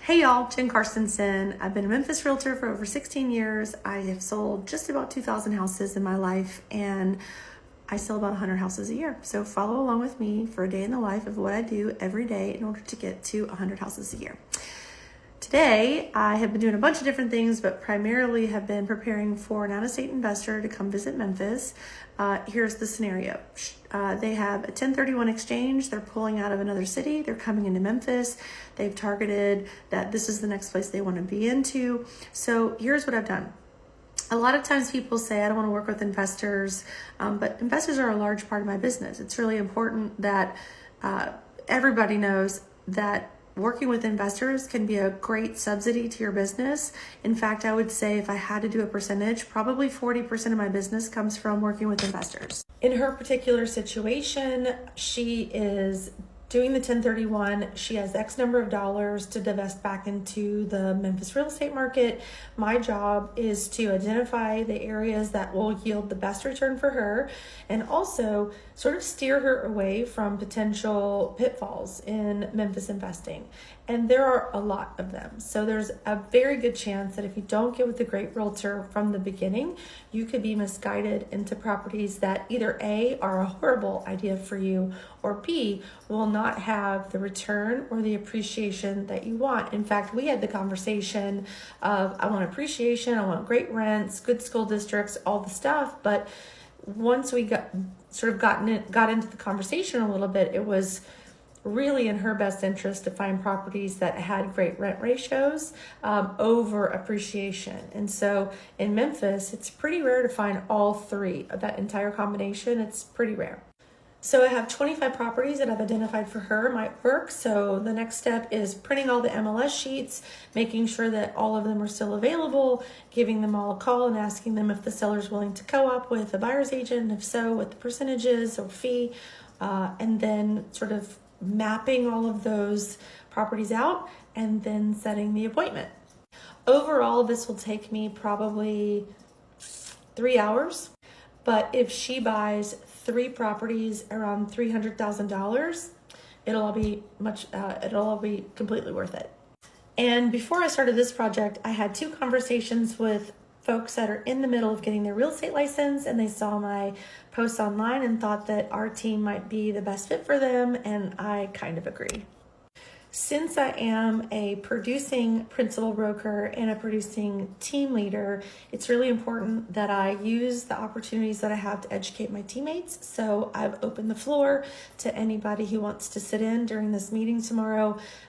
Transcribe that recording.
Hey y'all, Jen Carstensen. I've been a Memphis realtor for over 16 years. I have sold just about 2,000 houses in my life, and I sell about 100 houses a year. So follow along with me for a day in the life of what I do every day in order to get to 100 houses a year. Today, I have been doing a bunch of different things, but primarily have been preparing for an out-of-state investor to come visit Memphis. Here's the scenario. They have a 1031 exchange. They're pulling out of another city. They're coming into Memphis. They've targeted that this is the next place they want to be into. So here's what I've done. A lot of times people say, I don't want to work with investors, but investors are a large part of my business. It's really important that everybody knows that working with investors can be a great subsidy to your business. In fact, I would say if I had to do a percentage, probably 40% of my business comes from working with investors. In her particular situation, she is doing the 1031. She has X number of dollars to divest back into the Memphis real estate market. My job is to identify the areas that will yield the best return for her and also sort of steer her away from potential pitfalls in Memphis investing. And there are a lot of them. So there's a very good chance that if you don't get with a great realtor from the beginning, you could be misguided into properties that either A, are a horrible idea for you, or B, will not have the return or the appreciation that you want. In fact, we had the conversation of, I want appreciation, I want great rents, good school districts, all the stuff. But once we got into the conversation a little bit, it was really in her best interest to find properties that had great rent ratios over appreciation. And so in Memphis, it's pretty rare to find all three of that entire combination. It's pretty rare. So I have 25 properties that I've identified for her might work. So the next step is printing all the MLS sheets, making sure that all of them are still available, giving them all a call and asking them if the seller's willing to co-op with a buyer's agent, and if so, what the percentages or fee, and then sort of mapping all of those properties out and then setting the appointment. Overall, this will take me probably 3 hours, but if she buys 3 properties around $300,000, it'll all be completely worth it. And before I started this project, I had 2 conversations with folks that are in the middle of getting their real estate license, and they saw my post online and thought that our team might be the best fit for them, and I kind of agree. Since I am a producing principal broker and a producing team leader, it's really important that I use the opportunities that I have to educate my teammates. So I've opened the floor to anybody who wants to sit in during this meeting tomorrow.